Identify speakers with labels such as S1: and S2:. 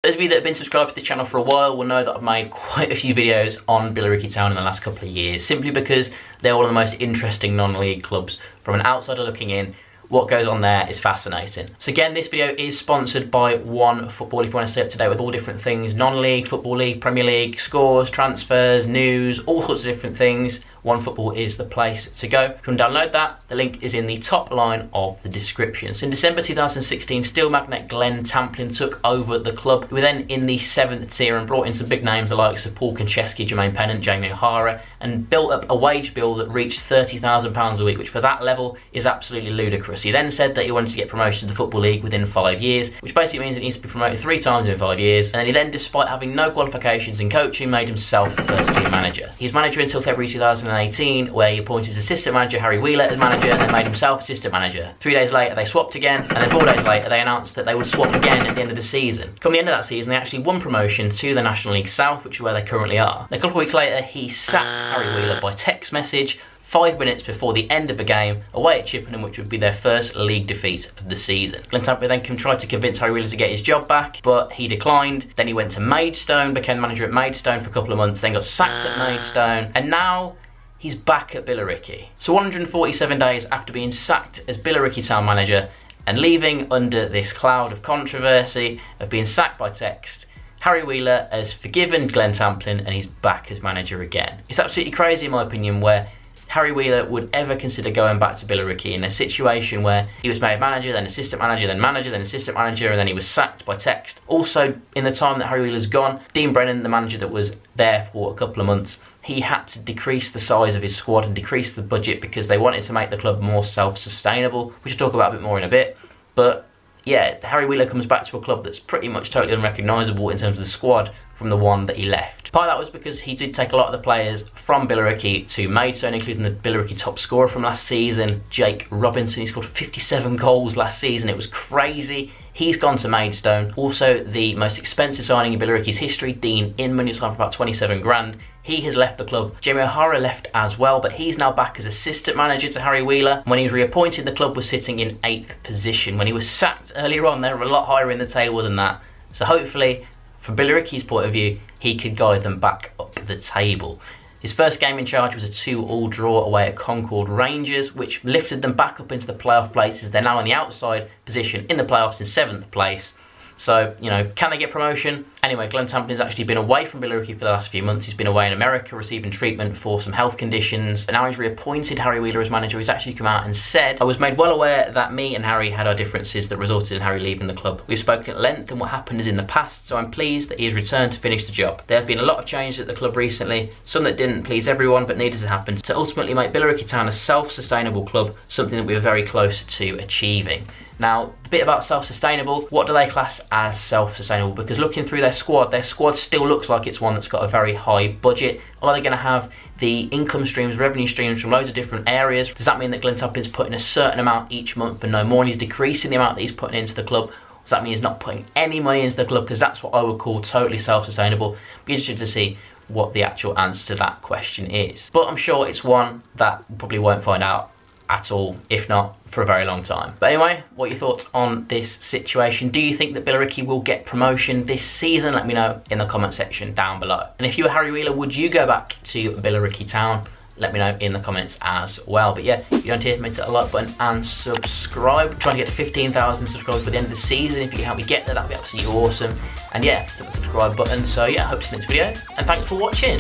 S1: Those of you that have been subscribed to this channel for a while will know that I've made quite a few videos on Billericay Town in the last couple of years, simply because they're one of the most interesting non-league clubs. From an outsider looking in, what goes on there is fascinating. So again, this video is sponsored by One Football. If you want to stay up to date with all different things, non-league, Football League, Premier League, scores, transfers, news, all sorts of different things, One Football is the place to go. If you want to download that, the link is in the top line of the description. So in December 2016, steel magnate Glenn Tamplin took over the club. We were then in the 7th tier and brought in some big names the likes of Paul Konchesky, Jermaine Pennant, Jamie O'Hara, and built up a wage bill that reached £30,000 a week, which for that level is absolutely ludicrous. He then said that he wanted to get promoted to the Football League within 5 years, which basically means it needs to be promoted 3 times in 5 years. And then he then, despite having no qualifications in coaching, made himself the first team manager. He was manager until February 2018, where he appointed his assistant manager Harry Wheeler as manager and then made himself assistant manager. 3 days later they swapped again, and then 4 days later they announced that they would swap again at the end of the season. Come the end of that season, they actually won promotion to the National League South, which is where they currently are. A couple of weeks later he sacked Harry Wheeler by text message 5 minutes before the end of the game away at Chippenham, which would be their first league defeat of the season. Glenn Tamplin then tried to convince Harry Wheeler to get his job back, but he declined. Then he went to Maidstone, became manager at Maidstone for a couple of months, then got sacked at Maidstone, and now he's back at Billericay. So 147 days after being sacked as Billericay Town manager and leaving under this cloud of controversy of being sacked by text, Harry Wheeler has forgiven Glenn Tamplin and he's back as manager again. It's absolutely crazy in my opinion where Harry Wheeler would ever consider going back to Billericay in a situation where he was made manager, then assistant manager, then assistant manager, and then he was sacked by text. Also, in the time that Harry Wheeler's gone, Dean Brennan, the manager that was there for a couple of months, he had to decrease the size of his squad and decrease the budget because they wanted to make the club more self-sustainable, which I'll talk about a bit more in a bit. But yeah, Harry Wheeler comes back to a club that's pretty much totally unrecognisable in terms of the squad from the one that he left. Part of that was because he did take a lot of the players from Billericay to Maidstone, including the Billericay top scorer from last season, Jake Robinson. He scored 57 goals last season. It was crazy. He's gone to Maidstone. Also, the most expensive signing in Billericay's history, Dean Inman, who's signed for about 27 grand. He has left the club. Jamie O'Hara left as well, but he's now back as assistant manager to Harry Wheeler. When he was reappointed, the club was sitting in 8th position. When he was sacked earlier on, they were a lot higher in the table than that. So hopefully, from Billericay's point of view, he could guide them back up the table. His first game in charge was a 2-2 draw away at Concord Rangers, which lifted them back up into the playoff places. They're now on the outside position in the playoffs in 7th place. So, you know, can they get promotion? Anyway, Glenn Tamplin's actually been away from Billericay for the last few months. He's been away in America receiving treatment for some health conditions. And now he's reappointed Harry Wheeler as manager. He's actually come out and said, "I was made well aware that me and Harry had our differences that resulted in Harry leaving the club. We've spoken at length and what happened is in the past, so I'm pleased that he has returned to finish the job. There have been a lot of changes at the club recently, some that didn't please everyone, but needed to happen to ultimately make Billericay Town a self-sustainable club, something that we were very close to achieving." Now, a bit about self-sustainable. What do they class as self-sustainable? Because looking through their squad still looks like it's one that's got a very high budget. Are they going to have the income streams, revenue streams from loads of different areas? Does that mean that Glenn Tamplin's putting a certain amount each month and no more, and he's decreasing the amount that he's putting into the club? Does that mean he's not putting any money into the club? Because that's what I would call totally self-sustainable. Be interested to see what the actual answer to that question is. But I'm sure it's one that we probably won't find out at all, if not for a very long time. But anyway, what are your thoughts on this situation? Do you think that Billericay will get promotion this season? Let me know in the comment section down below. And if you were Harry Wheeler, would you go back to Billericay Town? Let me know in the comments as well. But yeah, if you're not here, make that a like button and subscribe. We're trying to get to 15,000 subscribers by the end of the season. If you can help me get there, that'd be absolutely awesome. And yeah, hit the subscribe button. So yeah, I hope to see you next video, and thanks for watching.